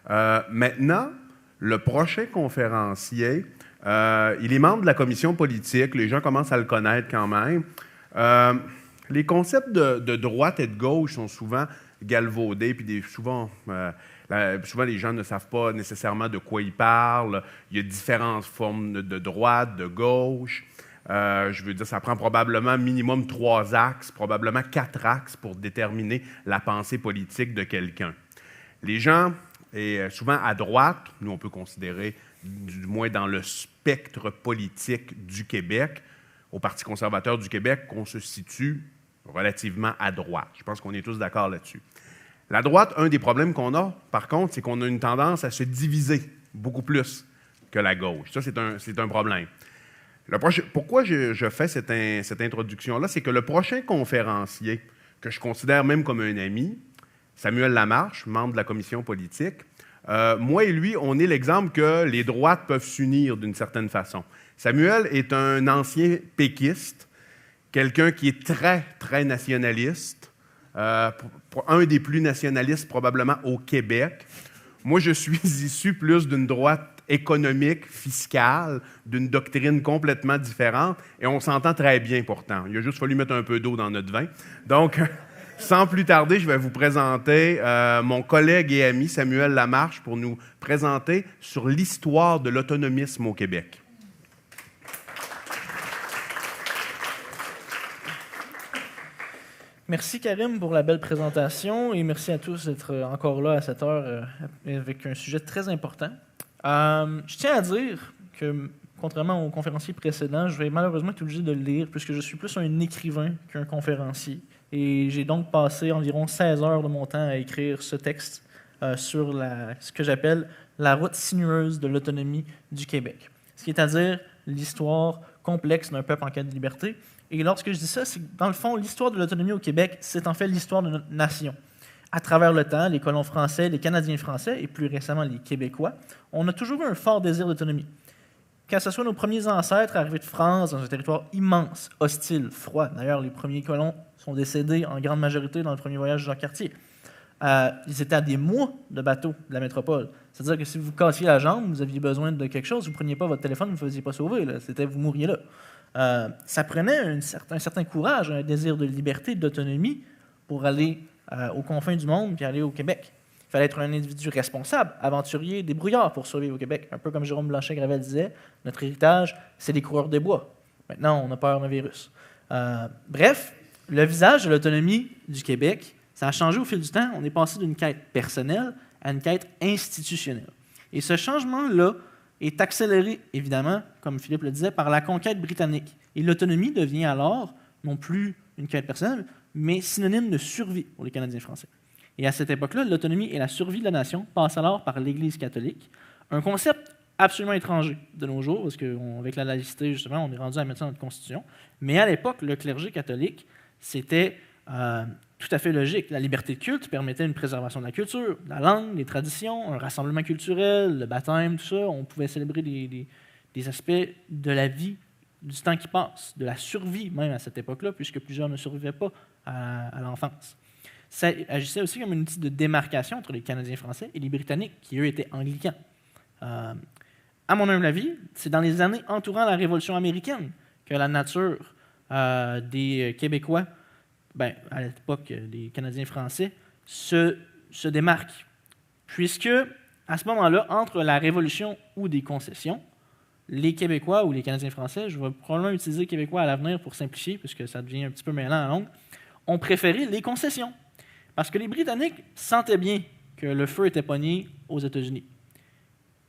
Maintenant, le prochain conférencier, il est membre de la commission politique. Les gens commencent à le connaître quand même. Les concepts de droite et de gauche sont souvent galvaudés, puis souvent les gens ne savent pas nécessairement de quoi ils parlent. Il y a différentes formes de droite, de gauche. Je veux dire, ça prend probablement minimum 3 axes, probablement 4 axes pour déterminer la pensée politique de quelqu'un. Les gens, et souvent à droite, nous on peut considérer, du moins dans le spectre politique du Québec, au Parti conservateur du Québec, qu'on se situe relativement à droite. Je pense qu'on est tous d'accord là-dessus. La droite, un des problèmes qu'on a, par contre, c'est qu'on a une tendance à se diviser beaucoup plus que la gauche. Ça, c'est un problème. Pourquoi je fais cette introduction-là? C'est que le prochain conférencier, que je considère même comme un ami, Samuel Lamarche, membre de la commission politique, moi et lui, on est l'exemple que les droites peuvent s'unir d'une certaine façon. Samuel est un ancien péquiste, quelqu'un qui est très, très nationaliste, un des plus nationalistes probablement au Québec. Moi, je suis issu plus d'une droite économique, fiscale, d'une doctrine complètement différente, et on s'entend très bien pourtant. Il a juste fallu mettre un peu d'eau dans notre vin. Donc, sans plus tarder, je vais vous présenter mon collègue et ami Samuel Lamarche pour nous présenter sur l'histoire de l'autonomisme au Québec. Merci Karim pour la belle présentation et merci à tous d'être encore là à cette heure avec un sujet très important. Je tiens à dire que, contrairement aux conférenciers précédents, je vais malheureusement être obligé de le lire puisque je suis plus un écrivain qu'un conférencier. Et j'ai donc passé environ 16 heures de mon temps à écrire ce texte sur ce que j'appelle la route sinueuse de l'autonomie du Québec. Ce qui est à dire l'histoire complexe d'un peuple en quête de liberté. Et lorsque je dis ça, c'est que dans le fond, l'histoire de l'autonomie au Québec, c'est en fait l'histoire de notre nation. À travers le temps, les colons français, les Canadiens français et plus récemment les Québécois, on a toujours eu un fort désir d'autonomie. Que ce soit nos premiers ancêtres arrivés de France dans un territoire immense, hostile, froid. D'ailleurs, les premiers colons sont décédés en grande majorité dans le premier voyage de Jacques-Cartier. Ils étaient à des mois de bateau de la métropole. C'est-à-dire que si vous cassiez la jambe, vous aviez besoin de quelque chose, vous ne preniez pas votre téléphone, vous ne vous faisiez pas sauver. Là. Vous mourriez là. Ça prenait un certain courage, un désir de liberté, d'autonomie pour aller aux confins du monde puis aller au Québec. Il fallait être un individu responsable, aventurier, débrouillard pour survivre au Québec. Un peu comme Jérôme Blanchet-Gravel disait, notre héritage, c'est les coureurs des bois. Maintenant, on a peur d'un virus. Bref, le visage de l'autonomie du Québec, ça a changé au fil du temps. On est passé d'une quête personnelle à une quête institutionnelle. Et ce changement-là est accéléré, évidemment, comme Philippe le disait, par la conquête britannique. Et l'autonomie devient alors non plus une quête personnelle, mais synonyme de survie pour les Canadiens français. Et à cette époque-là, l'autonomie et la survie de la nation passent alors par l'Église catholique, un concept absolument étranger de nos jours, parce qu'avec la laïcité, justement, on est rendu à mettre ça dans notre Constitution. Mais à l'époque, le clergé catholique, c'était tout à fait logique. La liberté de culte permettait une préservation de la culture, de la langue, des traditions, un rassemblement culturel, le baptême, tout ça. On pouvait célébrer des aspects de la vie, du temps qui passe, de la survie même à cette époque-là, puisque plusieurs ne survivaient pas à l'enfance. Ça agissait aussi comme un outil de démarcation entre les Canadiens français et les Britanniques, qui, eux, étaient anglicans. À mon humble avis, c'est dans les années entourant la Révolution américaine que la nature des Québécois, à l'époque des Canadiens français, se démarque. Puisque, à ce moment-là, entre la Révolution ou des concessions, les Québécois ou les Canadiens français, je vais probablement utiliser Québécois à l'avenir pour simplifier, puisque ça devient un petit peu mêlant à longue, ont préféré les concessions. Parce que les Britanniques sentaient bien que le feu était pogné aux États-Unis.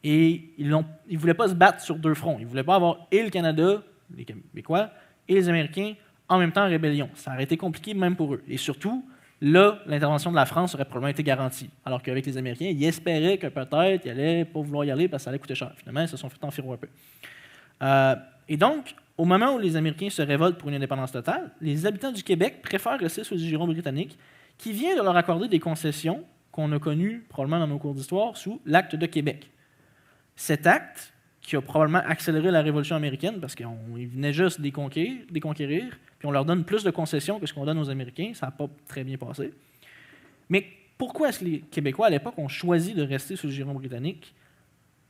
Et ils ne voulaient pas se battre sur deux fronts. Ils ne voulaient pas avoir et le Canada, les Québécois, et les Américains en même temps en rébellion. Ça aurait été compliqué même pour eux. Et surtout, là, l'intervention de la France aurait probablement été garantie. Alors qu'avec les Américains, ils espéraient que peut-être ils n'allaient pas vouloir y aller parce que ça allait coûter cher. Finalement, ils se sont fait enfirouer un peu. Et donc, au moment où les Américains se révoltent pour une indépendance totale, les habitants du Québec préfèrent rester sous le giron britannique qui vient de leur accorder des concessions qu'on a connues probablement dans nos cours d'histoire sous l'Acte de Québec. Cet acte, qui a probablement accéléré la Révolution américaine parce qu'ils venaient juste déconquérir, puis on leur donne plus de concessions que ce qu'on donne aux Américains, ça n'a pas très bien passé. Mais Pourquoi est-ce que les Québécois, à l'époque, ont choisi de rester sous le giron britannique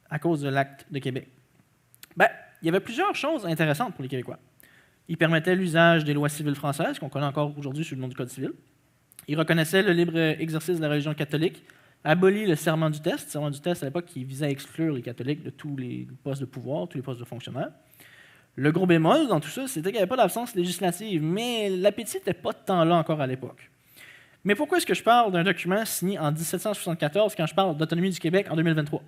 à cause de l'Acte de Québec? Ben, il y avait plusieurs choses intéressantes pour les Québécois. Il permettait l'usage des lois civiles françaises, qu'on connaît encore aujourd'hui sous le nom du Code civil. Il reconnaissait le libre exercice de la religion catholique, abolit le serment du test. Le serment du test, à l'époque, qui visait à exclure les catholiques de tous les postes de pouvoir, tous les postes de fonctionnaires. Le gros bémol dans tout ça, c'était qu'il n'y avait pas d'absence législative, mais l'appétit n'était pas tant là encore à l'époque. Mais pourquoi est-ce que je parle d'un document signé en 1774 quand je parle d'autonomie du Québec en 2023?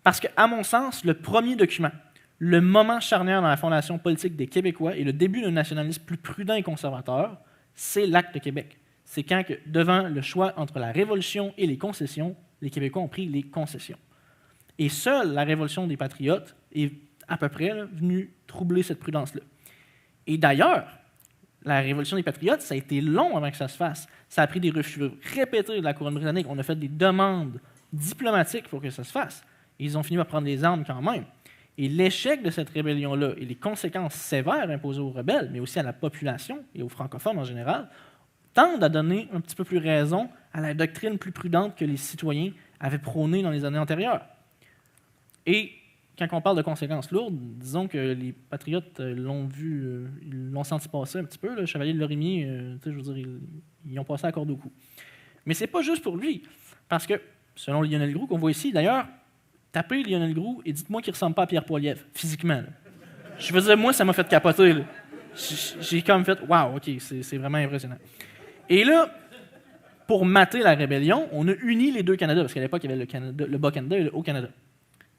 Parce qu'à mon sens, le premier document, le moment charnière dans la fondation politique des Québécois et le début d'un nationalisme plus prudent et conservateur, c'est l'Acte de Québec. C'est quand, devant le choix entre la Révolution et les concessions, les Québécois ont pris les concessions. Et seule la Révolution des Patriotes est à peu près venue troubler cette prudence-là. Et d'ailleurs, la Révolution des Patriotes, ça a été long avant que ça se fasse. Ça a pris des refus répétés de la couronne britannique. On a fait des demandes diplomatiques pour que ça se fasse. Et ils ont fini par prendre les armes quand même. Et l'échec de cette rébellion-là et les conséquences sévères imposées aux rebelles, mais aussi à la population et aux francophones en général, tendent à donner un petit peu plus raison à la doctrine plus prudente que les citoyens avaient prônée dans les années antérieures. Et quand on parle de conséquences lourdes, disons que les patriotes l'ont vu, ils l'ont senti passer un petit peu. Le chevalier de Lorimier, je veux dire, ils ont passé à corde au cou. Mais c'est pas juste pour lui, parce que, selon Lionel Groulx, qu'on voit ici, d'ailleurs, tapez Lionel Groulx et dites-moi qu'il ne ressemble pas à Pierre Poilievre, physiquement. Là. Je veux dire, moi, ça m'a fait capoter. Là. J'ai comme fait, waouh, OK, c'est vraiment impressionnant. Et là, pour mater la rébellion, on a uni les deux Canada, parce qu'à l'époque, il y avait le Bas-Canada et le Haut-Canada.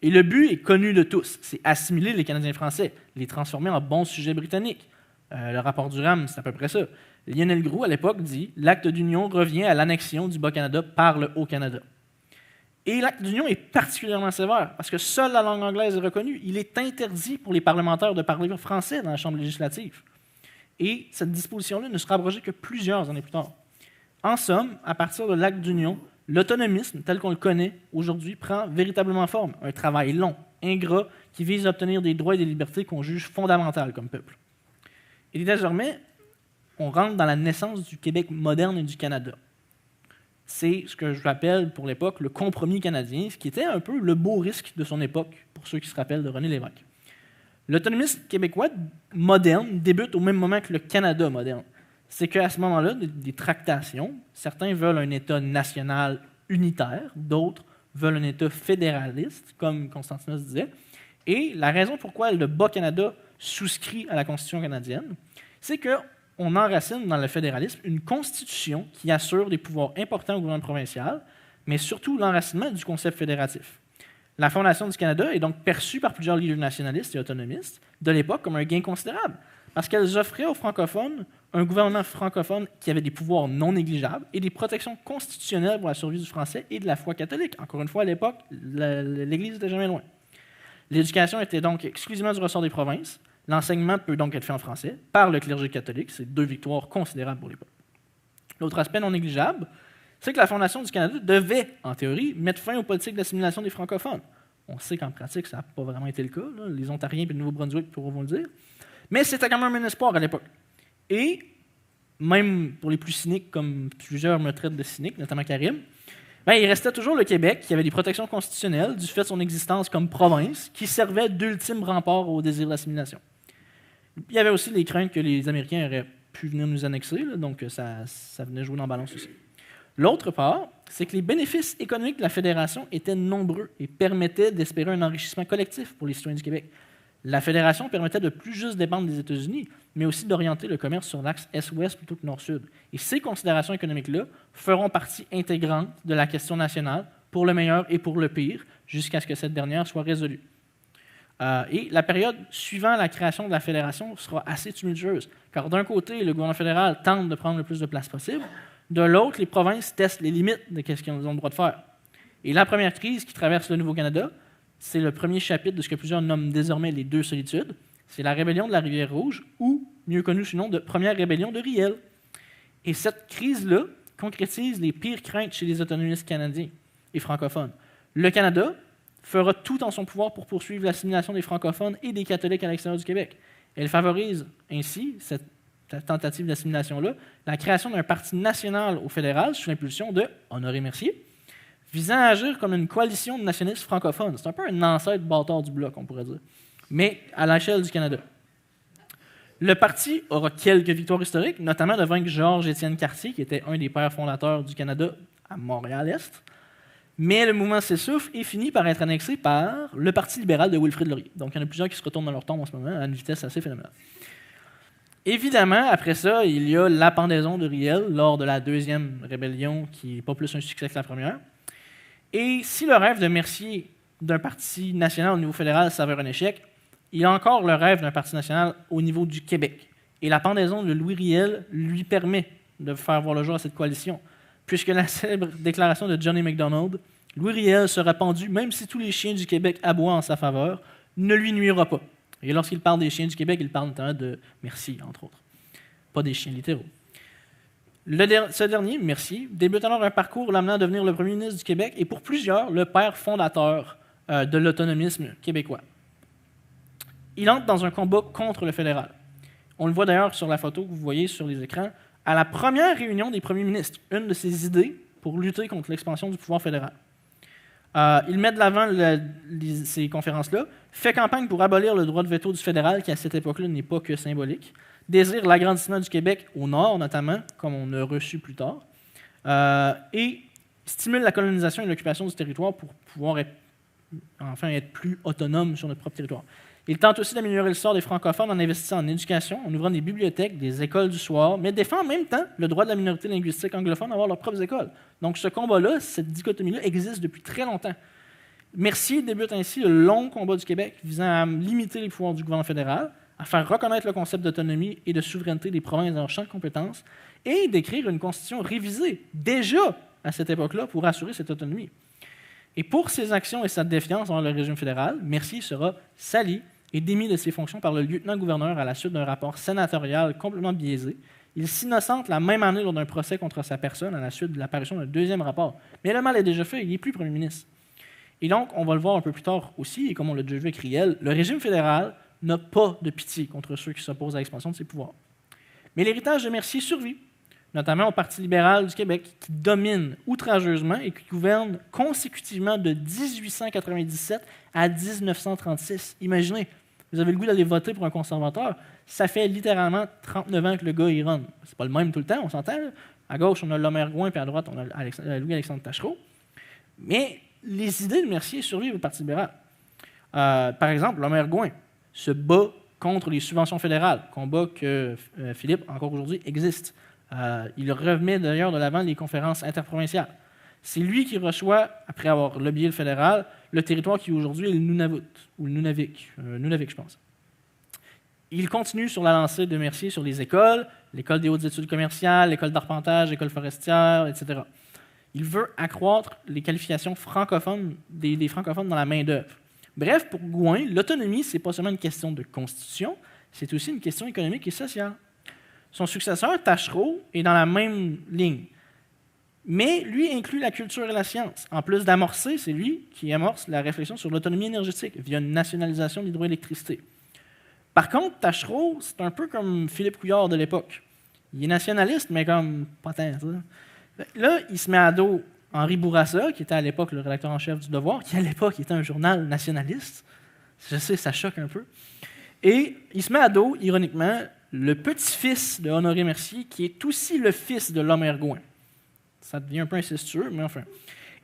Et le but est connu de tous, c'est assimiler les Canadiens français, les transformer en bons sujets britanniques. Le rapport Durham, c'est à peu près ça. Lionel Groulx, à l'époque, dit « L'acte d'union revient à l'annexion du Bas-Canada par le Haut-Canada ». Et l'acte d'union est particulièrement sévère, parce que seule la langue anglaise est reconnue. Il est interdit pour les parlementaires de parler français dans la Chambre législative. Et cette disposition-là ne sera abrogée que plusieurs années plus tard. En somme, à partir de l'acte d'union, l'autonomisme, tel qu'on le connaît aujourd'hui, prend véritablement forme. Un travail long, ingrat, qui vise à obtenir des droits et des libertés qu'on juge fondamentales comme peuple. Et désormais, on rentre dans la naissance du Québec moderne et du Canada. C'est ce que je rappelle pour l'époque le compromis canadien, ce qui était un peu le beau risque de son époque, pour ceux qui se rappellent de René Lévesque. L'autonomisme québécois moderne débute au même moment que le Canada moderne. C'est qu'à ce moment-là, des tractations, certains veulent un État national unitaire, d'autres veulent un État fédéraliste, comme Constantinos disait. Et la raison pourquoi le Bas-Canada souscrit à la Constitution canadienne, c'est qu'on enracine dans le fédéralisme une constitution qui assure des pouvoirs importants au gouvernement provincial, mais surtout l'enracinement du concept fédératif. La fondation du Canada est donc perçue par plusieurs leaders nationalistes et autonomistes de l'époque comme un gain considérable, parce qu'elles offraient aux francophones un gouvernement francophone qui avait des pouvoirs non négligeables et des protections constitutionnelles pour la survie du français et de la foi catholique. Encore une fois, à l'époque, l'Église n'était jamais loin. L'éducation était donc exclusivement du ressort des provinces. L'enseignement peut donc être fait en français par le clergé catholique. C'est deux victoires considérables pour l'époque. L'autre aspect non négligeable, c'est que la fondation du Canada devait, en théorie, mettre fin aux politiques d'assimilation des francophones. On sait qu'en pratique, ça n'a pas vraiment été le cas. Là. Les Ontariens et le Nouveau-Brunswick pourront vous le dire. Mais c'était quand même un espoir à l'époque. Et, même pour les plus cyniques, comme plusieurs me traitent de cynique, notamment Karim, il restait toujours le Québec, qui avait des protections constitutionnelles du fait de son existence comme province, qui servait d'ultime rempart au désir d'assimilation. Il y avait aussi les craintes que les Américains auraient pu venir nous annexer, là, donc ça venait jouer dans la balance aussi. L'autre part, c'est que les bénéfices économiques de la fédération étaient nombreux et permettaient d'espérer un enrichissement collectif pour les citoyens du Québec. La fédération permettait de plus juste dépendre des États-Unis, mais aussi d'orienter le commerce sur l'axe Est-Ouest plutôt que Nord-Sud. Et ces considérations économiques-là feront partie intégrante de la question nationale, pour le meilleur et pour le pire, jusqu'à ce que cette dernière soit résolue. Et la période suivant la création de la fédération sera assez tumultueuse, car d'un côté, le gouvernement fédéral tente de prendre le plus de place possible, de l'autre, les provinces testent les limites de ce qu'ils ont le droit de faire. Et la première crise qui traverse le Nouveau-Canada, c'est le premier chapitre de ce que plusieurs nomment désormais les deux solitudes. C'est la rébellion de la Rivière-Rouge, ou, mieux connue sous le nom de première rébellion de Riel. Et cette crise-là concrétise les pires craintes chez les autonomistes canadiens et francophones. Le Canada fera tout en son pouvoir pour poursuivre l'assimilation des francophones et des catholiques à l'extérieur du Québec. Elle favorise ainsi cette tentative d'assimilation-là, la création d'un parti national au fédéral sous l'impulsion de Honoré Mercier, visant à agir comme une coalition de nationalistes francophones. C'est un peu un ancêtre bâtard du Bloc, on pourrait dire, mais à l'échelle du Canada. Le parti aura quelques victoires historiques, notamment de vaincre Georges-Étienne Cartier, qui était un des pères fondateurs du Canada à Montréal-Est. Mais le mouvement s'essouffle et finit par être annexé par le Parti libéral de Wilfrid Laurier. Donc, il y en a plusieurs qui se retournent dans leur tombe en ce moment à une vitesse assez phénoménale. Évidemment, après ça, il y a la pendaison de Riel lors de la deuxième rébellion, qui n'est pas plus un succès que la première. Et si le rêve de Mercier d'un parti national au niveau fédéral s'avère un échec, il a encore le rêve d'un parti national au niveau du Québec. Et la pendaison de Louis Riel lui permet de faire voir le jour à cette coalition, puisque la célèbre déclaration de Johnny MacDonald, Louis Riel sera pendu, même si tous les chiens du Québec aboient en sa faveur, ne lui nuira pas. Et lorsqu'il parle des chiens du Québec, il parle notamment de Mercier, entre autres. Pas des chiens littéraux. Ce dernier, Mercier, débute alors un parcours l'amenant à devenir le premier ministre du Québec et pour plusieurs, le père fondateur de l'autonomisme québécois. Il entre dans un combat contre le fédéral. On le voit d'ailleurs sur la photo que vous voyez sur les écrans. À la première réunion des premiers ministres, une de ses idées pour lutter contre l'expansion du pouvoir fédéral. Il met de l'avant ces conférences-là, fait campagne pour abolir le droit de veto du fédéral, qui à cette époque-là n'est pas que symbolique, désire l'agrandissement du Québec au nord notamment, comme on a reçu plus tard, et stimule la colonisation et l'occupation du territoire pour pouvoir être plus autonome sur notre propre territoire. Il tente aussi d'améliorer le sort des francophones en investissant en éducation, en ouvrant des bibliothèques, des écoles du soir, mais défend en même temps le droit de la minorité linguistique anglophone d'avoir leurs propres écoles. Donc ce combat-là, cette dichotomie-là existe depuis très longtemps. Mercier débute ainsi le long combat du Québec visant à limiter les pouvoirs du gouvernement fédéral, à faire reconnaître le concept d'autonomie et de souveraineté des provinces dans leur champ de compétences et d'écrire une constitution révisée, déjà à cette époque-là, pour assurer cette autonomie. Et pour ses actions et sa défiance envers le régime fédéral, Mercier sera sali et démis de ses fonctions par le lieutenant-gouverneur à la suite d'un rapport sénatorial complètement biaisé. Il s'innocente la même année lors d'un procès contre sa personne à la suite de l'apparition d'un deuxième rapport. Mais le mal est déjà fait, il n'est plus premier ministre. Et donc, on va le voir un peu plus tard aussi, et comme on l'a déjà vu avec Riel, le régime fédéral n'a pas de pitié contre ceux qui s'opposent à l'expansion de ses pouvoirs. Mais l'héritage de Mercier survit, notamment au Parti libéral du Québec, qui domine outrageusement et qui gouverne consécutivement de 1897 à 1936. Imaginez, vous avez le goût d'aller voter pour un conservateur, ça fait littéralement 39 ans que le gars y run. C'est pas le même tout le temps, on s'entend. Là. À gauche, on a Lomer-Gouin, puis à droite, on a Louis-Alexandre Taschereau. Mais les idées de Mercier survivent au Parti libéral. Par exemple, Lomer-Gouin se bat contre les subventions fédérales, combat que Philippe, encore aujourd'hui, existe. Il remet d'ailleurs de l'avant les conférences interprovinciales. C'est lui qui reçoit, après avoir lobbyé le fédéral, le territoire qui aujourd'hui est le Nunavut, ou le Nunavik, je pense. Il continue sur la lancée de Mercier sur les écoles, l'école des hautes études commerciales, l'école d'arpentage, l'école forestière, etc. Il veut accroître les qualifications francophones des francophones dans la main-d'œuvre. Bref, pour Gouin, l'autonomie, ce n'est pas seulement une question de constitution, c'est aussi une question économique et sociale. Son successeur, Taschereau, est dans la même ligne. Mais lui inclut la culture et la science. En plus d'amorcer, c'est lui qui amorce la réflexion sur l'autonomie énergétique via une nationalisation de l'hydroélectricité. Par contre, Taschereau, c'est un peu comme Philippe Couillard de l'époque. Il est nationaliste, mais comme pas tant. Là, il se met à dos Henri Bourassa, qui était à l'époque le rédacteur en chef du Devoir, qui à l'époque était un journal nationaliste. Je sais, ça choque un peu. Et il se met à dos, ironiquement, le petit-fils de Honoré Mercier, qui est aussi le fils de Lomer-Gouin. Ça devient un peu incestueux, mais enfin.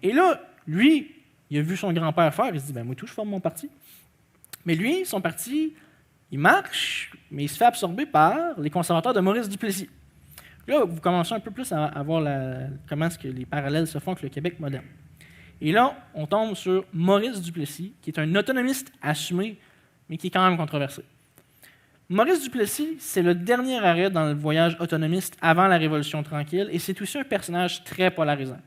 Et là, lui, il a vu son grand-père faire, il se dit, ben moi tout, je forme mon parti. Mais lui, son parti, il marche, mais il se fait absorber par les conservateurs de Maurice Duplessis. Là, vous commencez un peu plus à voir comment est-ce que les parallèles se font avec le Québec moderne. Et là, on tombe sur Maurice Duplessis, qui est un autonomiste assumé, mais qui est quand même controversé. Maurice Duplessis, c'est le dernier arrêt dans le voyage autonomiste avant la Révolution tranquille, et c'est aussi un personnage très polarisant.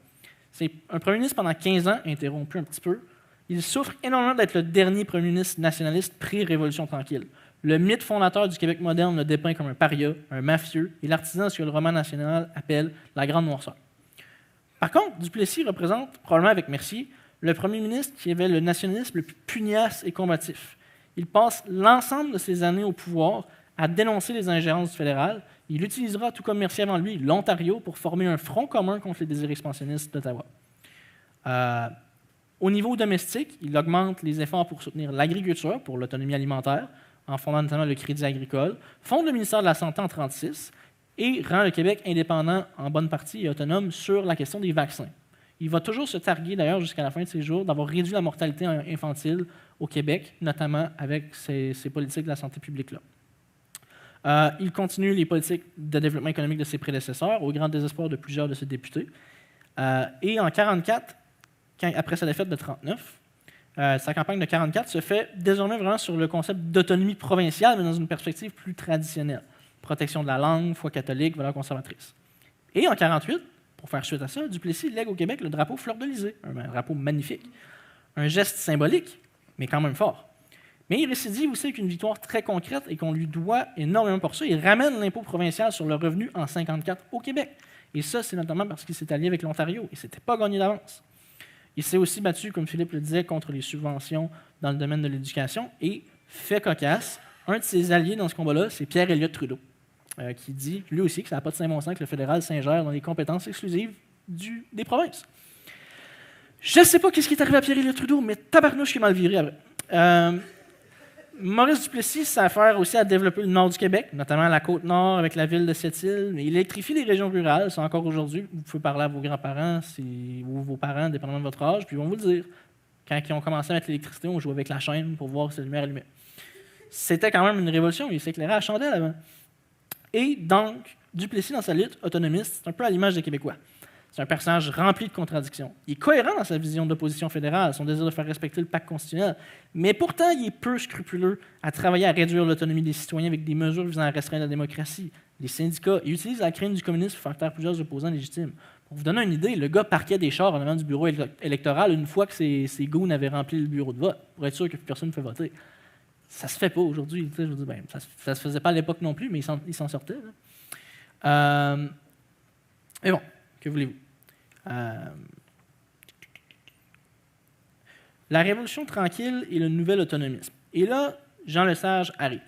C'est un premier ministre pendant 15 ans, interrompu un petit peu. Il souffre énormément d'être le dernier premier ministre nationaliste pré-Révolution tranquille. Le mythe fondateur du Québec moderne le dépeint comme un paria, un mafieux, et l'artisan de ce que le roman national appelle la grande noirceur. Par contre, Duplessis représente, probablement avec Mercier, le premier ministre qui avait le nationalisme le plus pugnace et combatif. Il passe l'ensemble de ses années au pouvoir à dénoncer les ingérences du fédéral Il utilisera, tout comme Mercier avant lui, l'Ontario pour former un front commun contre les désirs expansionnistes d'Ottawa. Au niveau domestique, il augmente les efforts pour soutenir l'agriculture, pour l'autonomie alimentaire, en fondant notamment le Crédit agricole, fonde le ministère de la Santé en 1936 et rend le Québec indépendant en bonne partie et autonome sur la question des vaccins. Il va toujours se targuer, d'ailleurs, jusqu'à la fin de ses jours, d'avoir réduit la mortalité infantile au Québec, notamment avec ces politiques de la santé publique-là. Il continue les politiques de développement économique de ses prédécesseurs, au grand désespoir de plusieurs de ses députés. Et en 1944, après sa défaite de 1939, sa campagne de 1944 se fait désormais vraiment sur le concept d'autonomie provinciale, mais dans une perspective plus traditionnelle. Protection de la langue, foi catholique, valeurs conservatrices. Et en 1948, pour faire suite à ça, Duplessis lègue au Québec le drapeau fleur-de-lysée, un drapeau magnifique. Un geste symbolique, mais quand même fort. Mais il récidive aussi avec une victoire très concrète et qu'on lui doit énormément pour ça. Il ramène l'impôt provincial sur le revenu en 1954 au Québec. Et ça, c'est notamment parce qu'il s'est allié avec l'Ontario. Et ce n'était pas gagné d'avance. Il s'est aussi battu, comme Philippe le disait, contre les subventions dans le domaine de l'éducation. Et, fait cocasse, un de ses alliés dans ce combat-là, c'est Pierre Elliott Trudeau, qui dit, lui aussi, que ça n'a pas de Saint-Bon sens que le fédéral s'ingère dans les compétences exclusives des provinces. Je ne sais pas ce qui est arrivé à Pierre Elliott Trudeau, mais tabarnouche qui est mal viré après. Maurice Duplessis, ça a affaire aussi à développer le nord du Québec, notamment la Côte-Nord avec la ville de Sept-Îles. Il électrifie les régions rurales, c'est encore aujourd'hui. Vous pouvez parler à vos grands-parents ou vos parents, dépendamment de votre âge, puis ils vont vous le dire. Quand ils ont commencé à mettre l'électricité, on jouait avec la chaîne pour voir si la lumière allumait. C'était quand même une révolution, il s'éclairait à la chandelle avant. Et donc, Duplessis, dans sa lutte autonomiste, c'est un peu à l'image des Québécois. C'est un personnage rempli de contradictions. Il est cohérent dans sa vision d'opposition fédérale, son désir de faire respecter le pacte constitutionnel, mais pourtant, il est peu scrupuleux à travailler à réduire l'autonomie des citoyens avec des mesures visant à restreindre la démocratie. Les syndicats, il utilise la crainte du communisme pour faire taire plusieurs opposants légitimes. Pour vous donner une idée, le gars parquait des chars en avant du bureau électoral une fois que ses goons avaient rempli le bureau de vote, pour être sûr que personne ne fait voter. Ça se fait pas aujourd'hui. Je veux dire, ça se faisait pas à l'époque non plus, mais il s'en sortait. Mais bon, que voulez-vous? La Révolution tranquille et le nouvel autonomisme. Et là, Jean Lesage arrive.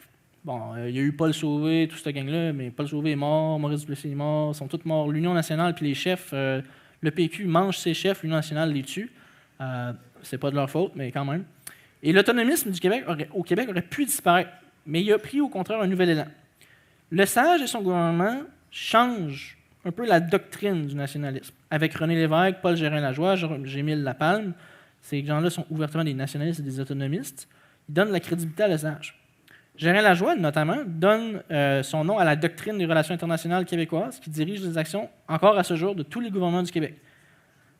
Bon, il y a eu Paul Sauvé, tout cette gang-là, mais Paul Sauvé est mort, Maurice Duplessis est mort, ils sont tous morts. L'Union nationale puis les chefs, le PQ mange ses chefs, l'Union nationale les tue. C'est pas de leur faute, mais quand même. Et l'autonomisme du Québec au Québec aurait pu disparaître, mais il a pris au contraire un nouvel élan. Lesage et son gouvernement changent un peu la doctrine du nationalisme. Avec René Lévesque, Paul Gérin-Lajoie, Émile Lapalme, ces gens-là sont ouvertement des nationalistes et des autonomistes. Ils donnent la crédibilité à Lesage. Gérin-Lajoie, notamment, donne son nom à la doctrine des relations internationales québécoises qui dirige les actions, encore à ce jour, de tous les gouvernements du Québec.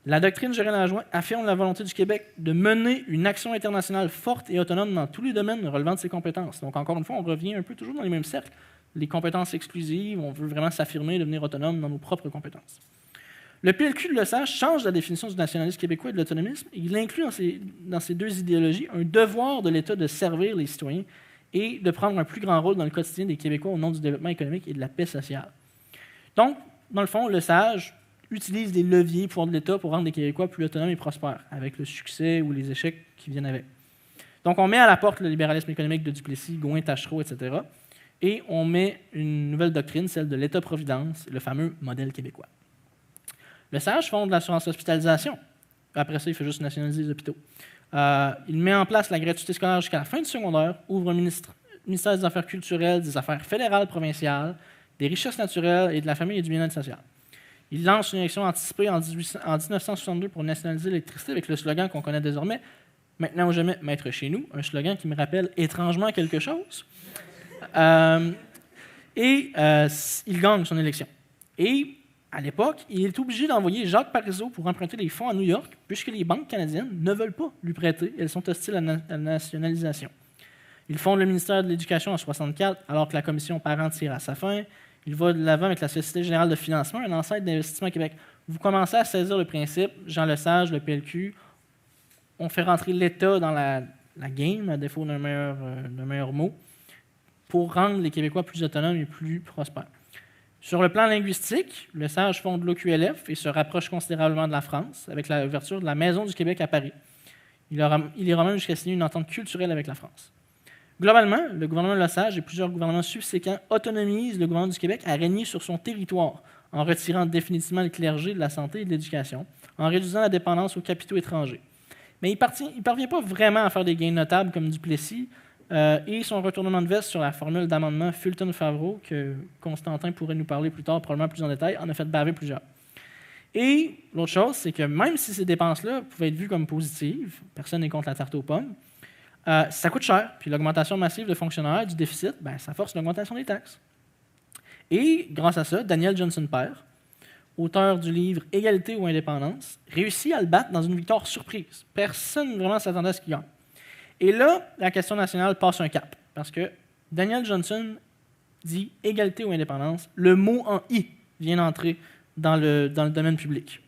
La doctrine Gérin-Lajoie affirme la volonté du Québec de mener une action internationale forte et autonome dans tous les domaines relevant de ses compétences. Donc, encore une fois, on revient un peu toujours dans les mêmes cercles. Les compétences exclusives, on veut vraiment s'affirmer, devenir autonome dans nos propres compétences. Le PLQ de Lesage change la définition du nationalisme québécois et de l'autonomisme. Il inclut dans ces deux idéologies un devoir de l'État de servir les citoyens et de prendre un plus grand rôle dans le quotidien des Québécois au nom du développement économique et de la paix sociale. Donc, dans le fond, Lesage utilise des leviers pour de l'État pour rendre les Québécois plus autonomes et prospères, avec le succès ou les échecs qui viennent avec. Donc, on met à la porte le libéralisme économique de Duplessis, Gouin, Taschereau, etc., et on met une nouvelle doctrine, celle de l'État-providence, le fameux modèle québécois. Lesage fonde l'assurance hospitalisation. Après ça, il fait juste nationaliser les hôpitaux. Il met en place la gratuité scolaire jusqu'à la fin du secondaire, ouvre un ministère des Affaires culturelles, des Affaires fédérales, provinciales, des richesses naturelles et de la famille et du bien-être social. Il lance une élection anticipée en 1962 pour nationaliser l'électricité avec le slogan qu'on connaît désormais, « Maintenant ou jamais, maître chez nous », un slogan qui me rappelle étrangement quelque chose. Il gagne son élection. Et à l'époque, il est obligé d'envoyer Jacques Parizeau pour emprunter des fonds à New York, puisque les banques canadiennes ne veulent pas lui prêter. Elles sont hostiles à la nationalisation. Il fonde le ministère de l'Éducation en 1964, alors que la commission Parent tire à sa fin. Il va de l'avant avec la Société générale de financement, un ancêtre d'Investissement Québec. Vous commencez à saisir le principe, Jean Lesage, le PLQ, on fait rentrer l'État dans la game, à défaut d'un meilleur mot, pour rendre les Québécois plus autonomes et plus prospères. Sur le plan linguistique, Lesage fonde l'OQLF et se rapproche considérablement de la France, avec l'ouverture de la Maison du Québec à Paris. Il ira même jusqu'à signer une entente culturelle avec la France. Globalement, le gouvernement Lesage et plusieurs gouvernements subséquents autonomisent le gouvernement du Québec à régner sur son territoire, en retirant définitivement le clergé de la santé et de l'éducation, en réduisant la dépendance aux capitaux étrangers. Mais il ne parvient pas vraiment à faire des gains notables comme Duplessis, et son retournement de veste sur la formule d'amendement Fulton-Favreau, que Constantin pourrait nous parler plus tard, probablement plus en détail, en a fait baver plusieurs. Et l'autre chose, c'est que même si ces dépenses-là pouvaient être vues comme positives, personne n'est contre la tarte aux pommes, ça coûte cher. Puis l'augmentation massive de fonctionnaires, du déficit, ça force l'augmentation des taxes. Et grâce à ça, Daniel Johnson père, auteur du livre « Égalité ou indépendance », réussit à le battre dans une victoire surprise. Personne vraiment s'attendait à ce qu'il gagne. Et là, la question nationale passe un cap, parce que Daniel Johnson dit « égalité ou indépendance », le mot en « i » vient d'entrer dans le domaine public.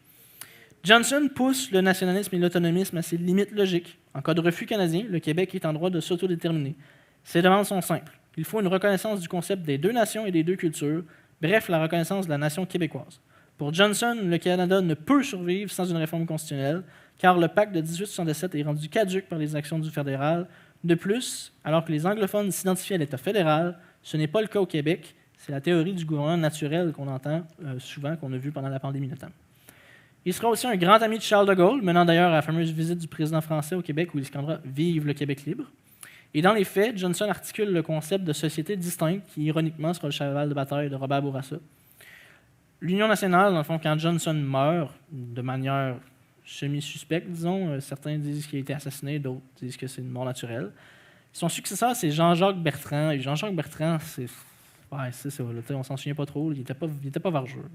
Johnson pousse le nationalisme et l'autonomisme à ses limites logiques. En cas de refus canadien, le Québec est en droit de s'autodéterminer. Ses demandes sont simples. Il faut une reconnaissance du concept des deux nations et des deux cultures, bref, la reconnaissance de la nation québécoise. Pour Johnson, le Canada ne peut survivre sans une réforme constitutionnelle, car le pacte de 1867 est rendu caduc par les actions du fédéral. De plus, alors que les anglophones s'identifient à l'État fédéral, ce n'est pas le cas au Québec. C'est la théorie du gouvernement naturel qu'on entend souvent, qu'on a vu pendant la pandémie notamment. Il sera aussi un grand ami de Charles de Gaulle, menant d'ailleurs à la fameuse visite du président français au Québec où il scandera « Vive le Québec libre ». Et dans les faits, Johnson articule le concept de société distincte qui, ironiquement, sera le cheval de bataille de Robert Bourassa. L'Union nationale, dans le fond, quand Johnson meurt, de manière semi-suspecte, disons, certains disent qu'il a été assassiné, d'autres disent que c'est une mort naturelle. Son successeur, c'est Jean-Jacques Bertrand. Et Jean-Jacques Bertrand, c'est ça, là, on s'en souvient pas trop, il n'était pas vargeux.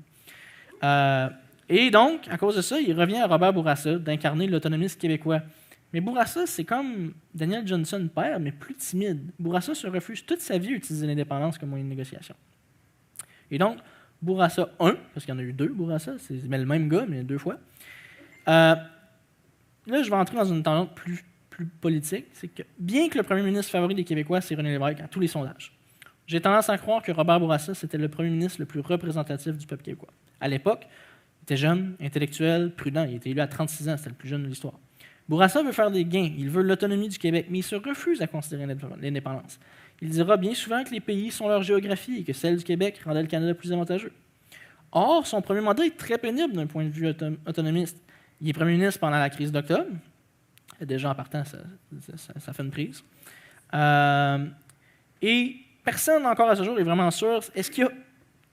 Et donc, à cause de ça, il revient à Robert Bourassa d'incarner l'autonomisme québécois. Mais Bourassa, c'est comme Daniel Johnson père, mais plus timide. Bourassa se refuse toute sa vie à utiliser l'indépendance comme moyen de négociation. Et donc, Bourassa 1, parce qu'il y en a eu deux Bourassa, c'est le même gars, mais deux fois. Là, je vais entrer dans une tendance plus politique. C'est que, bien que le premier ministre favori des Québécois, c'est René Lévesque, à tous les sondages, j'ai tendance à croire que Robert Bourassa, c'était le premier ministre le plus représentatif du peuple québécois. À l'époque, il était jeune, intellectuel, prudent. Il était élu à 36 ans, c'était le plus jeune de l'histoire. Bourassa veut faire des gains, il veut l'autonomie du Québec, mais il se refuse à considérer l'indépendance. Il dira bien souvent que les pays sont leur géographie et que celle du Québec rendait le Canada plus avantageux. Or, son premier mandat est très pénible d'un point de vue autonomiste. Il est premier ministre pendant la crise d'octobre. Déjà, en partant, ça fait une prise. Et personne, encore à ce jour, n'est vraiment sûr. Est-ce que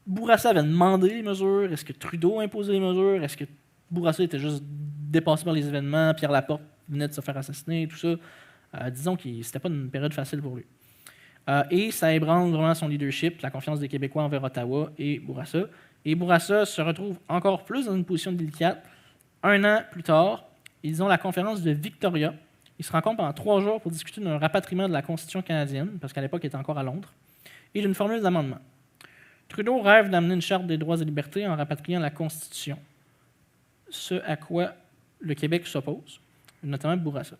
Bourassa avait demandé les mesures? Est-ce que Trudeau a imposé les mesures? Est-ce que Bourassa était juste dépassé par les événements? Pierre Laporte venait de se faire assassiner, tout ça. Disons que c'était pas une période facile pour lui. Et ça ébranle vraiment son leadership, la confiance des Québécois envers Ottawa et Bourassa. Et Bourassa se retrouve encore plus dans une position délicate. Un an plus tard, ils ont la conférence de Victoria. Ils se rencontrent pendant 3 jours pour discuter d'un rapatriement de la Constitution canadienne, parce qu'à l'époque, il était encore à Londres, et d'une formule d'amendement. Trudeau rêve d'amener une charte des droits et libertés en rapatriant la Constitution, ce à quoi le Québec s'oppose, notamment Bourassa.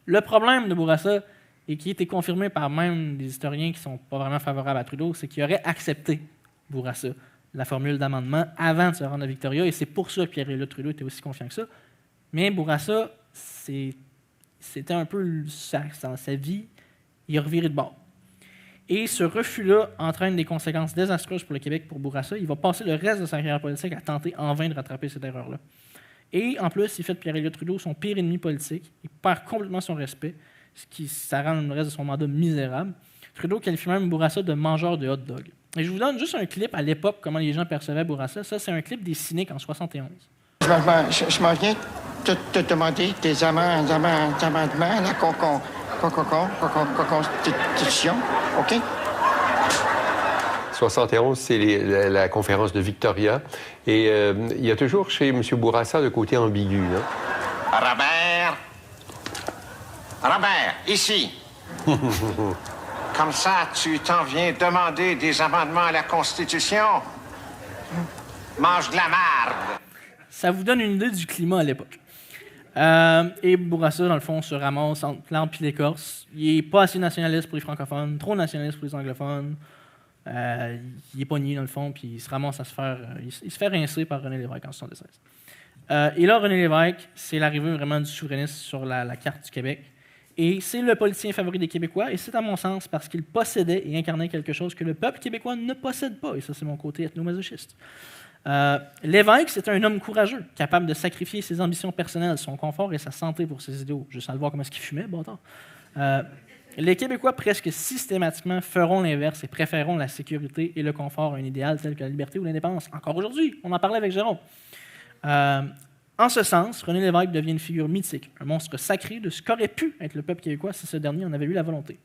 Le problème de Bourassa, et qui a été confirmé par même des historiens qui ne sont pas vraiment favorables à Trudeau, c'est qu'il aurait accepté Bourassa, la formule d'amendement, avant de se rendre à Victoria, et c'est pour ça que Pierre-Éliott Trudeau était aussi confiant que ça. Mais Bourassa, c'était un peu sa vie, il a reviré de bord. Et ce refus-là entraîne des conséquences désastreuses pour le Québec, pour Bourassa. Il va passer le reste de sa carrière politique à tenter en vain de rattraper cette erreur-là. Et en plus, il fait de Pierre-Éliott Trudeau son pire ennemi politique. Il perd complètement son respect, ça rend le reste de son mandat misérable. Trudeau qualifie même Bourassa de mangeur de hot dog. Et je vous donne juste un clip à l'époque, comment les gens percevaient Bourassa. Ça, c'est un clip des Cyniques en 71. Je m'en viens te demander des amendements à la Constitution, OK? 71, c'est la conférence de Victoria. Et il y a toujours chez M. Bourassa le côté ambigu. Hein? Robert, ici. Comme ça, tu t'en viens demander des amendements à la Constitution? Mange de la marde. Ça vous donne une idée du climat à l'époque. Et Bourassa, dans le fond, se ramasse entre l'Ample et l'Écorce. Il n'est pas assez nationaliste pour les francophones, trop nationaliste pour les anglophones. Il est pogné, dans le fond, puis il se ramasse à se faire... il se fait rincer par René Lévesque en 1976. Et là, René Lévesque, c'est l'arrivée vraiment du souverainisme sur la carte du Québec. Et c'est le politicien favori des Québécois, et c'est à mon sens parce qu'il possédait et incarnait quelque chose que le peuple québécois ne possède pas, et ça c'est mon côté ethnomasochiste. L'évêque, c'est un homme courageux, capable de sacrifier ses ambitions personnelles, son confort et sa santé pour ses idéaux. Juste à le voir comment est-ce qu'il fumait, bâtard. Les Québécois, presque systématiquement, feront l'inverse et préféreront la sécurité et le confort à un idéal tel que la liberté ou l'indépendance. Encore aujourd'hui, on en parlait avec Jérôme. En ce sens, René Lévesque devient une figure mythique, un monstre sacré de ce qu'aurait pu être le peuple québécois si ce dernier en avait eu la volonté.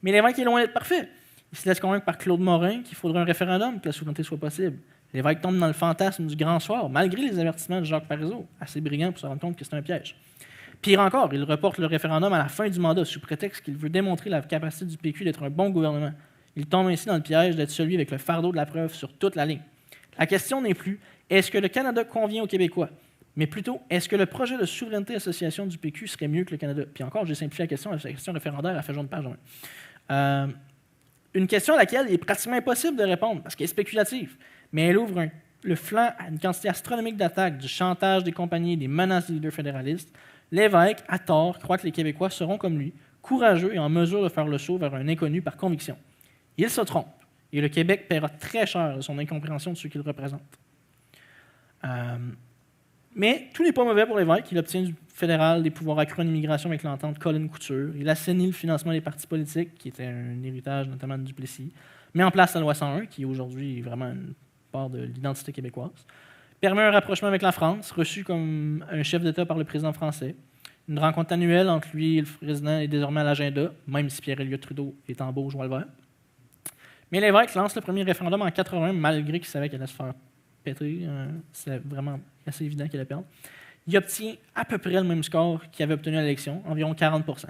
Mais Lévesque est loin d'être parfait. Il se laisse convaincre par Claude Morin qu'il faudrait un référendum pour que la souveraineté soit possible. Lévesque tombe dans le fantasme du grand soir, malgré les avertissements de Jacques Parizeau, assez brillant pour se rendre compte que c'est un piège. Pire encore, il reporte le référendum à la fin du mandat sous prétexte qu'il veut démontrer la capacité du PQ d'être un bon gouvernement. Il tombe ainsi dans le piège d'être celui avec le fardeau de la preuve sur toute la ligne. La question n'est plus « est-ce que le Canada convient aux Québécois ?» mais plutôt « est-ce que le projet de souveraineté-association du PQ serait mieux que le Canada ?» Puis encore, j'ai simplifié la question référendaire, elle fait jaune page. Une question à laquelle il est pratiquement impossible de répondre parce qu'elle est spéculative, mais elle ouvre le flanc à une quantité astronomique d'attaques, du chantage des compagnies, des menaces des leaders fédéralistes. Lévesque, à tort, croit que les Québécois seront comme lui, courageux et en mesure de faire le saut vers un inconnu par conviction. Il se trompe, et le Québec paiera très cher de son incompréhension de ce qu'il représente. Mais tout n'est pas mauvais pour Lévesque. Il obtient du fédéral des pouvoirs accrus en immigration avec l'entente Colin-Couture. Il assainit le financement des partis politiques, qui était un héritage notamment de Duplessis. Met en place la loi 101, qui aujourd'hui est vraiment une part de l'identité québécoise. Permet un rapprochement avec la France, reçu comme un chef d'État par le président français. Une rencontre annuelle entre lui et le président est désormais à l'agenda, même si Pierre-Éliott Trudeau est en beau joie le vert. Mais Lévesque lance le premier référendum en 80, malgré qu'il savait qu'il allait se faire péter. C'est vraiment assez évident qu'il allait perdre. Il obtient à peu près le même score qu'il avait obtenu à l'élection, environ 40%.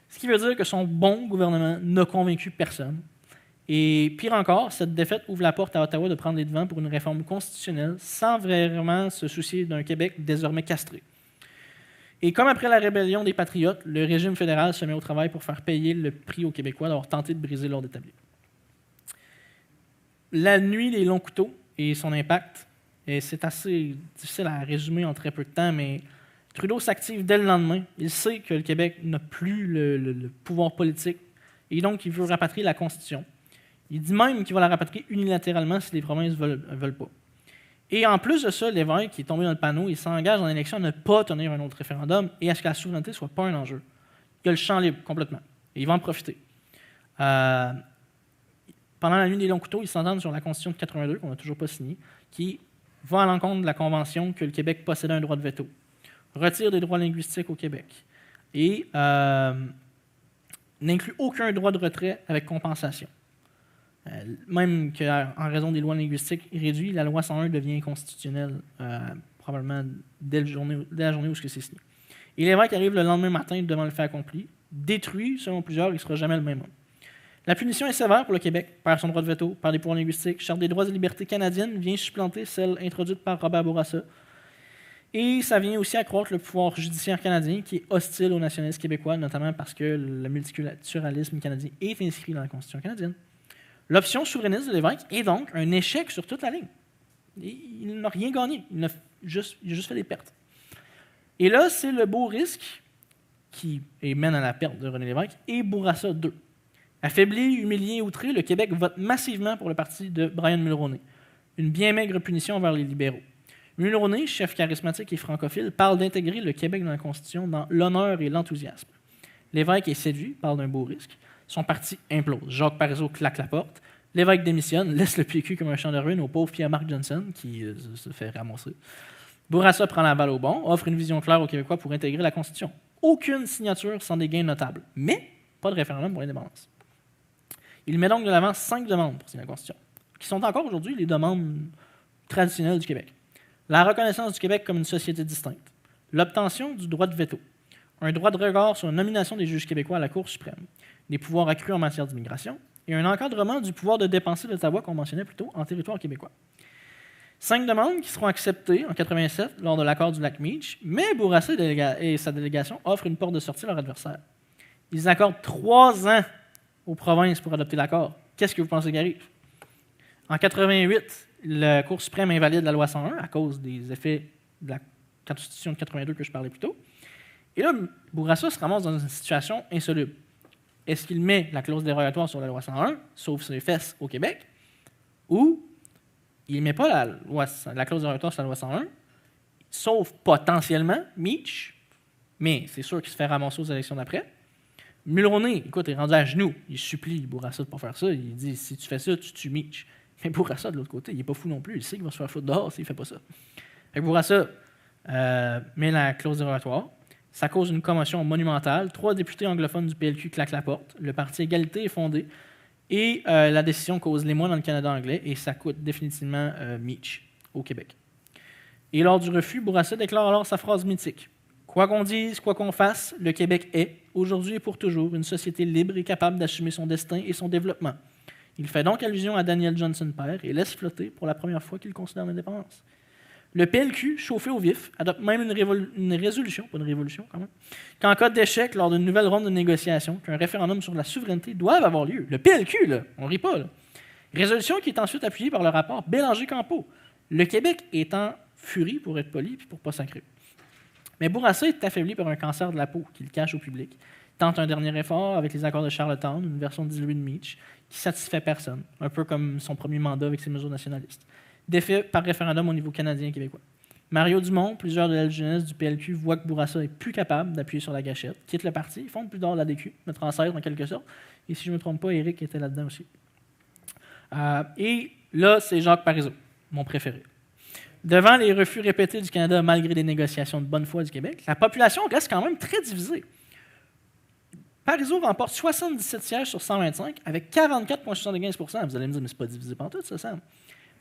Ce qui veut dire que son bon gouvernement n'a convaincu personne. Et pire encore, cette défaite ouvre la porte à Ottawa de prendre les devants pour une réforme constitutionnelle sans vraiment se soucier d'un Québec désormais castré. Et comme après la rébellion des Patriotes, le régime fédéral se met au travail pour faire payer le prix aux Québécois d'avoir tenté de briser l'ordre établi. La nuit des longs couteaux et son impact, et c'est assez difficile à résumer en très peu de temps, mais Trudeau s'active dès le lendemain. Il sait que le Québec n'a plus le pouvoir politique et donc il veut rapatrier la Constitution. Il dit même qu'il va la rapatrier unilatéralement si les provinces ne veulent pas. Et en plus de ça, Lévesque, qui est tombé dans le panneau, il s'engage dans l'élection à ne pas tenir un autre référendum et à ce que la souveraineté ne soit pas un enjeu. Il a le champ libre complètement. Et il va en profiter. Pendant la nuit des longs couteaux, ils s'entendent sur la Constitution de 82, qu'on n'a toujours pas signée, qui va à l'encontre de la Convention que le Québec possédait un droit de veto, retire des droits linguistiques au Québec et n'inclut aucun droit de retrait avec compensation. Même qu'en raison des lois linguistiques réduites, la loi 101 devient inconstitutionnelle probablement dès la journée où c'est signé. Et Lévesque arrive le lendemain matin devant le fait accompli, détruit, selon plusieurs, il ne sera jamais le même homme. La punition est sévère pour le Québec, perd son droit de veto, perd des pouvoirs linguistiques, Charte des droits et libertés canadienne vient supplanter celle introduite par Robert Bourassa. Et ça vient aussi accroître le pouvoir judiciaire canadien qui est hostile au nationalisme québécois, notamment parce que le multiculturalisme canadien est inscrit dans la Constitution canadienne. L'option souverainiste de Lévesque est donc un échec sur toute la ligne. Il n'a rien gagné, il a juste fait des pertes. Et là, c'est le beau risque qui mène à la perte de René Lévesque et Bourassa 2. Affaibli, humilié, outré, le Québec vote massivement pour le parti de Brian Mulroney. Une bien maigre punition envers les libéraux. Mulroney, chef charismatique et francophile, parle d'intégrer le Québec dans la Constitution dans l'honneur et l'enthousiasme. Lévesque est séduit, parle d'un beau risque. Son parti implose. Jacques Parizeau claque la porte. Lévesque démissionne, laisse le PQ comme un champ de ruines au pauvre Pierre-Marc Johnson, qui se fait ramasser. Bourassa prend la balle au bon, offre une vision claire aux Québécois pour intégrer la Constitution. Aucune signature sans des gains notables, mais pas de référendum pour l'indépendance. Il met donc de l'avant 5 demandes pour signer la Constitution, qui sont encore aujourd'hui les demandes traditionnelles du Québec. La reconnaissance du Québec comme une société distincte, l'obtention du droit de veto, un droit de regard sur la nomination des juges québécois à la Cour suprême, des pouvoirs accrus en matière d'immigration et un encadrement du pouvoir de dépenser d'Ottawa qu'on mentionnait plus tôt en territoire québécois. 5 demandes qui seront acceptées en 87 lors de l'accord du lac Meach, mais Bourassa et sa délégation offrent une porte de sortie à leur adversaire. Ils accordent 3 ans aux provinces pour adopter l'accord. Qu'est-ce que vous pensez qui arrive? En 88, la Cour suprême invalide la loi 101 à cause des effets de la Constitution de 82 que je parlais plus tôt. Et là, Bourassa se ramasse dans une situation insoluble. Est-ce qu'il met la clause dérogatoire sur la loi 101, sauf ses fesses au Québec, ou il ne met pas la clause dérogatoire sur la loi 101, sauf potentiellement Meach, mais c'est sûr qu'il se fait ramasser aux élections d'après. Mulroney, écoute, il est rendu à genoux. Il supplie Bourassa de ne pas faire ça. Il dit, si tu fais ça, tu tues Meach. Mais Bourassa, de l'autre côté, il n'est pas fou non plus. Il sait qu'il va se faire foutre dehors s'il ne fait pas ça. Fait que Bourassa met la clause dérogatoire. Ça cause une commotion monumentale. 3 députés anglophones du PLQ claquent la porte. Le parti Égalité est fondé. Et la décision cause l'émoi dans le Canada anglais. Et ça coûte définitivement Meach au Québec. Et lors du refus, Bourassa déclare alors sa phrase mythique. « Quoi qu'on dise, quoi qu'on fasse, le Québec est, aujourd'hui et pour toujours, une société libre et capable d'assumer son destin et son développement. » Il fait donc allusion à Daniel Johnson père et laisse flotter pour la première fois qu'il considère l'indépendance. Le PLQ, chauffé au vif, adopte même une résolution, pas une révolution quand même, qu'en cas d'échec lors d'une nouvelle ronde de négociations, qu'un référendum sur la souveraineté doive avoir lieu. Le PLQ, là, on rit pas. Là. Résolution qui est ensuite appuyée par le rapport Bélanger-Campeau. Le Québec est en furie, pour être poli, puis pour pas sacrer. Mais Bourassa est affaibli par un cancer de la peau qu'il cache au public. Il tente un dernier effort avec les accords de Charlottetown, une version diluée de Meach, qui satisfait personne, un peu comme son premier mandat avec ses mesures nationalistes. Défait par référendum au niveau canadien et québécois. Mario Dumont, plusieurs de la jeunesse du PLQ voient que Bourassa est plus capable d'appuyer sur la gâchette, quitte le parti, fonde plus tard l'ADQ, mettre en serre en quelque sorte. Et si je ne me trompe pas, Éric était là-dedans aussi. Et là, c'est Jacques Parizeau, mon préféré. Devant les refus répétés du Canada malgré les négociations de bonne foi du Québec, la population reste quand même très divisée. Parizeau remporte 77 sièges sur 125 avec 44,75 %. Vous allez me dire, mais c'est pas divisé pantoute, ça, Sam.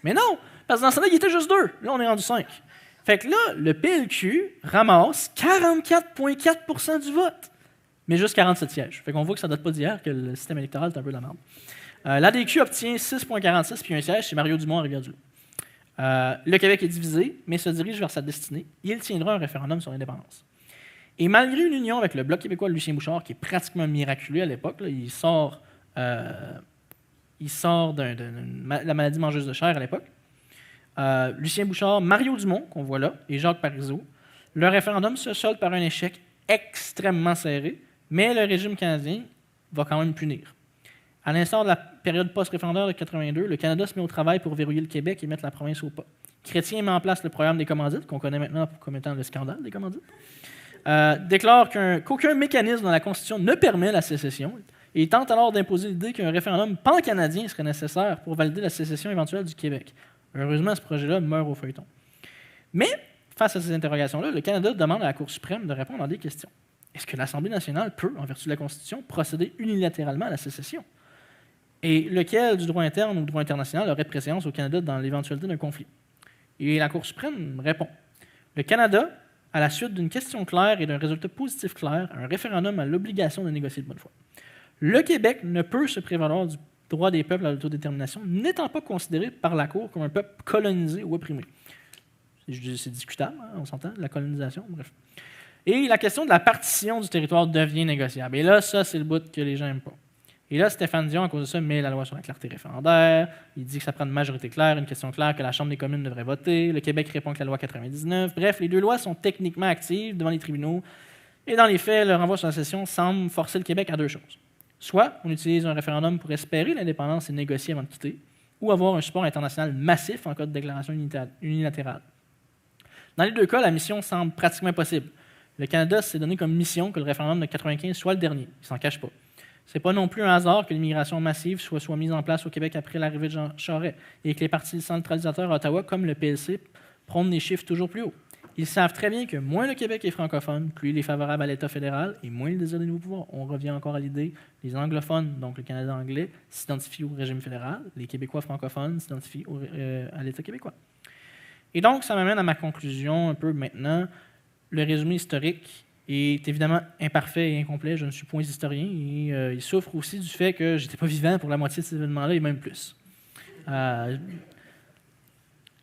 Mais non, parce que dans ce temps-là, il était juste 2. Là, on est rendu 5. Fait que là, le PLQ ramasse 44,4 % du vote, mais juste 47 sièges. Fait qu'on voit que ça date pas d'hier, que le système électoral est un peu de la merde. L'ADQ obtient 6,46 puis un siège, c'est Mario Dumont à Rivière-du-Loup. Le Québec est divisé, mais se dirige vers sa destinée. Il tiendra un référendum sur l'indépendance. Et malgré une union avec le Bloc québécois de Lucien Bouchard, qui est pratiquement miraculeux à l'époque, là, il sort de la maladie mangeuse de chair à l'époque. Lucien Bouchard, Mario Dumont, qu'on voit là, et Jacques Parizeau. Le référendum se solde par un échec extrêmement serré, mais le régime canadien va quand même punir. À l'instar de la période post-référendaire de 82, le Canada se met au travail pour verrouiller le Québec et mettre la province au pas. Chrétien met en place le programme des commandites, qu'on connaît maintenant comme étant le scandale des commandites. Déclare qu'aucun mécanisme dans la Constitution ne permet la sécession et tente alors d'imposer l'idée qu'un référendum pan-canadien serait nécessaire pour valider la sécession éventuelle du Québec. Heureusement, ce projet-là meurt au feuilleton. Mais, face à ces interrogations-là, le Canada demande à la Cour suprême de répondre à des questions. Est-ce que l'Assemblée nationale peut, en vertu de la Constitution, procéder unilatéralement à la sécession? Et lequel du droit interne ou du droit international aurait préséance au Canada dans l'éventualité d'un conflit? Et la Cour suprême répond. Le Canada, à la suite d'une question claire et d'un résultat positif clair, un référendum a l'obligation de négocier de bonne foi. Le Québec ne peut se prévaloir du droit des peuples à l'autodétermination, n'étant pas considéré par la Cour comme un peuple colonisé ou opprimé. C'est discutable, hein, on s'entend, la colonisation, bref. Et la question de la partition du territoire devient négociable. Et là, ça, c'est le bout que les gens n'aiment pas. Et là, Stéphane Dion, à cause de ça, met la loi sur la clarté référendaire. Il dit que ça prend une majorité claire, une question claire que la Chambre des communes devrait voter. Le Québec répond que la loi 99. Bref, les deux lois sont techniquement actives devant les tribunaux. Et dans les faits, le renvoi sur la session semble forcer le Québec à deux choses. Soit on utilise un référendum pour espérer l'indépendance et négocier avant de quitter, ou avoir un support international massif en cas de déclaration unilatérale. Dans les deux cas, la mission semble pratiquement impossible. Le Canada s'est donné comme mission que le référendum de 1995 soit le dernier. Il ne s'en cache pas. Ce n'est pas non plus un hasard que l'immigration massive soit mise en place au Québec après l'arrivée de Jean Charest et que les partis centralisateurs à Ottawa, comme le PLC, prônent des chiffres toujours plus hauts. Ils savent très bien que moins le Québec est francophone, plus il est favorable à l'État fédéral et moins il désire des nouveaux pouvoirs. On revient encore à l'idée, les anglophones, donc le Canada anglais, s'identifient au régime fédéral, les Québécois francophones s'identifient à l'État québécois. Et donc, ça m'amène à ma conclusion un peu maintenant. Le résumé historique est évidemment imparfait et incomplet. Je ne suis point historien et il souffre aussi du fait que je n'étais pas vivant pour la moitié de ces événements-là et même plus.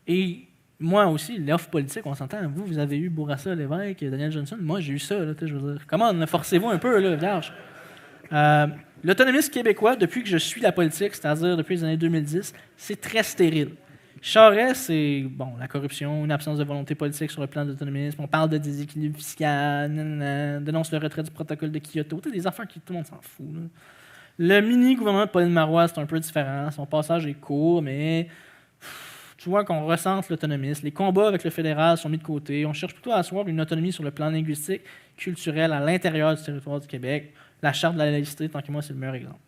Et moi aussi, l'offre politique, on s'entend. Vous avez eu Bourassa, Lévesque, Daniel Johnson. Moi, j'ai eu ça. Là, je veux dire. Comment forcez-vous un peu, là, vierge? L'autonomisme québécois, depuis que je suis la politique, c'est-à-dire depuis les années 2010, c'est très stérile. Charest, c'est la corruption, une absence de volonté politique sur le plan de l'autonomisme. On parle de déséquilibre fiscal, dénonce le retrait du protocole de Kyoto. Des affaires qui tout le monde s'en fout. Là. Le mini-gouvernement de Pauline Marois, c'est un peu différent. Son passage est court, mais tu vois qu'on ressente l'autonomisme. Les combats avec le fédéral sont mis de côté. On cherche plutôt à asseoir une autonomie sur le plan linguistique, culturel, à l'intérieur du territoire du Québec. La charte de la laïcité, tant que moi, c'est le meilleur exemple.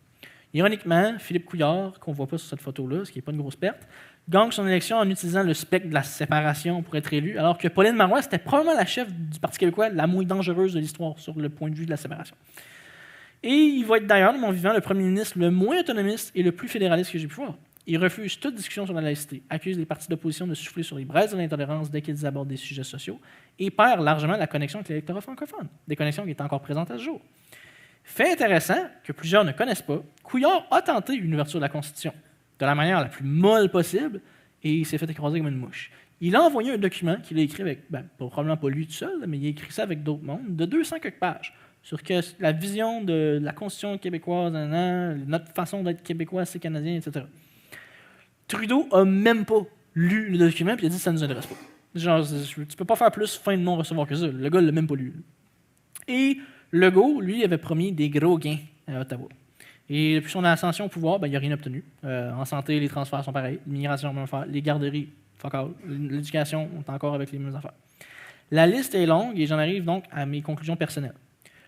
Ironiquement, Philippe Couillard, qu'on ne voit pas sur cette photo-là, ce qui n'est pas une grosse perte, gagne son élection en utilisant le spectre de la séparation pour être élu, alors que Pauline Marois, c'était probablement la chef du Parti québécois la moins dangereuse de l'histoire sur le point de vue de la séparation. Et il va être d'ailleurs, de mon vivant, le premier ministre le moins autonomiste et le plus fédéraliste que j'ai pu voir. Il refuse toute discussion sur la laïcité, accuse les partis d'opposition de souffler sur les braises de l'intolérance dès qu'ils abordent des sujets sociaux et perd largement la connexion avec l'électorat francophone, des connexions qui étaient encore présentes à ce jour. Fait intéressant, que plusieurs ne connaissent pas, Couillard a tenté une ouverture de la Constitution de la manière la plus molle possible et il s'est fait écraser comme une mouche. Il a envoyé un document qu'il a écrit avec, probablement pas lui tout seul, mais il a écrit ça avec d'autres mondes, de 200 quelques pages, sur que la vision de la Constitution québécoise, notre façon d'être québécois, c'est canadien, etc. Trudeau a même pas lu le document et il a dit que ça ne nous intéresse pas. Genre, tu peux pas faire plus fin de non-recevoir que ça. Le gars l'a même pas lu. Et Legault, lui, avait promis des gros gains à Ottawa. Et depuis son ascension au pouvoir, il n'a rien obtenu. En santé, les transferts sont pareils. L'immigration, même affaire. Les garderies, fuck all. L'éducation, on est encore avec les mêmes affaires. La liste est longue et j'en arrive donc à mes conclusions personnelles.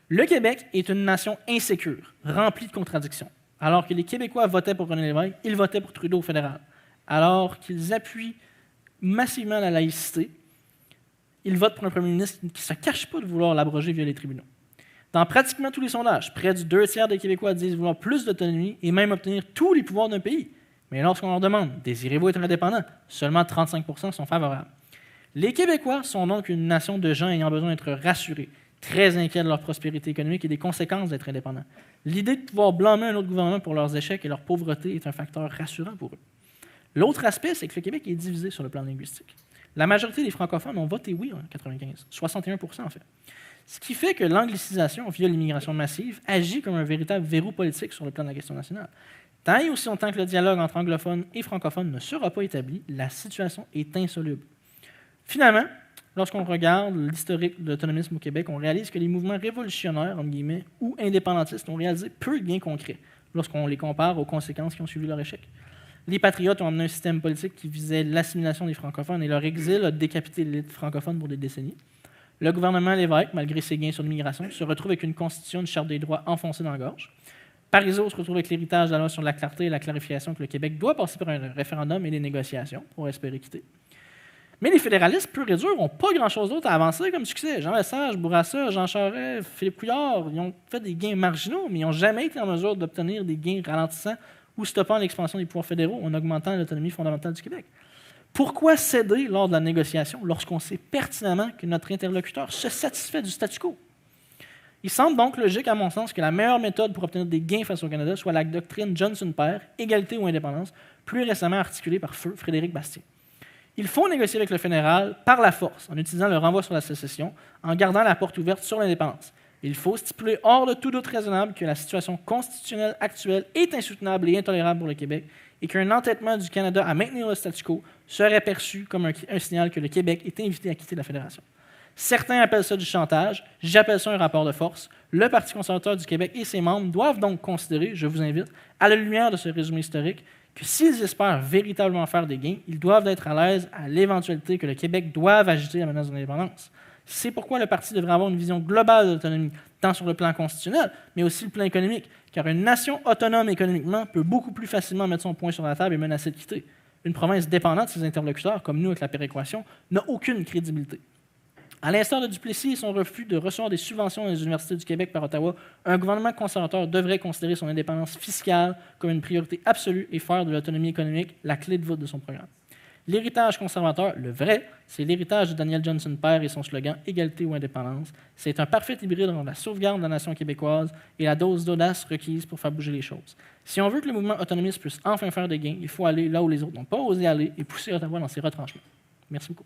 Le Québec est une nation insécure, remplie de contradictions. Alors que les Québécois votaient pour René Lévesque, ils votaient pour Trudeau au fédéral. Alors qu'ils appuient massivement la laïcité, ils votent pour un premier ministre qui ne se cache pas de vouloir l'abroger via les tribunaux. Dans pratiquement tous les sondages, près du 2/3 des Québécois disent vouloir plus d'autonomie et même obtenir tous les pouvoirs d'un pays. Mais lorsqu'on leur demande « Désirez-vous être indépendant ?», seulement 35% sont favorables. Les Québécois sont donc une nation de gens ayant besoin d'être rassurés, très inquiets de leur prospérité économique et des conséquences d'être indépendants. L'idée de pouvoir blâmer un autre gouvernement pour leurs échecs et leur pauvreté est un facteur rassurant pour eux. L'autre aspect, c'est que le Québec est divisé sur le plan linguistique. La majorité des francophones ont voté oui en 1995, 61% en fait. Ce qui fait que l'anglicisation via l'immigration massive agit comme un véritable verrou politique sur le plan de la question nationale. Tant et aussi longtemps que le dialogue entre anglophones et francophones ne sera pas établi, la situation est insoluble. Finalement, lorsqu'on regarde l'historique de l'autonomisme au Québec, on réalise que les mouvements révolutionnaires, entre guillemets, ou indépendantistes ont réalisé peu de gains concrets lorsqu'on les compare aux conséquences qui ont suivi leur échec. Les patriotes ont amené un système politique qui visait l'assimilation des francophones et leur exil a décapité l'élite francophone pour des décennies. Le gouvernement Lévesque, malgré ses gains sur l'immigration, se retrouve avec une constitution, une charte des droits enfoncée dans la gorge. Parizeau se retrouve avec l'héritage de la loi sur la clarté et la clarification que le Québec doit passer par un référendum et des négociations pour espérer quitter. Mais les fédéralistes purs et durs n'ont pas grand-chose d'autre à avancer comme succès. Jean Lesage, Bourassa, Jean Charest, Philippe Couillard, ils ont fait des gains marginaux, mais ils n'ont jamais été en mesure d'obtenir des gains ralentissants ou stoppant l'expansion des pouvoirs fédéraux en augmentant l'autonomie fondamentale du Québec. Pourquoi céder lors de la négociation lorsqu'on sait pertinemment que notre interlocuteur se satisfait du statu quo? Il semble donc logique, à mon sens, que la meilleure méthode pour obtenir des gains face au Canada soit la doctrine Johnson-Père, égalité ou indépendance, plus récemment articulée par feu Frédéric Bastien. Il faut négocier avec le fédéral par la force, en utilisant le renvoi sur la sécession, en gardant la porte ouverte sur l'indépendance. Il faut stipuler hors de tout doute raisonnable que la situation constitutionnelle actuelle est insoutenable et intolérable pour le Québec et qu'un entêtement du Canada à maintenir le statu quo serait perçu comme un signal que le Québec est invité à quitter la Fédération. Certains appellent ça du chantage, j'appelle ça un rapport de force. Le Parti conservateur du Québec et ses membres doivent donc considérer, je vous invite, à la lumière de ce résumé historique, que s'ils espèrent véritablement faire des gains, ils doivent être à l'aise à l'éventualité que le Québec doive agiter la menace de l'indépendance. C'est pourquoi le parti devrait avoir une vision globale de l'autonomie, tant sur le plan constitutionnel, mais aussi le plan économique, car une nation autonome économiquement peut beaucoup plus facilement mettre son poing sur la table et menacer de quitter. Une province dépendante de ses interlocuteurs, comme nous avec la péréquation, n'a aucune crédibilité. À l'instar de Duplessis et son refus de recevoir des subventions dans les universités du Québec par Ottawa, un gouvernement conservateur devrait considérer son indépendance fiscale comme une priorité absolue et faire de l'autonomie économique la clé de voûte de son programme. L'héritage conservateur, le vrai, c'est l'héritage de Daniel Johnson Père et son slogan « Égalité ou indépendance ». C'est un parfait hybride entre la sauvegarde de la nation québécoise et la dose d'audace requise pour faire bouger les choses. Si on veut que le mouvement autonomiste puisse enfin faire des gains, il faut aller là où les autres n'ont pas osé aller et pousser Ottawa dans ses retranchements. Merci beaucoup.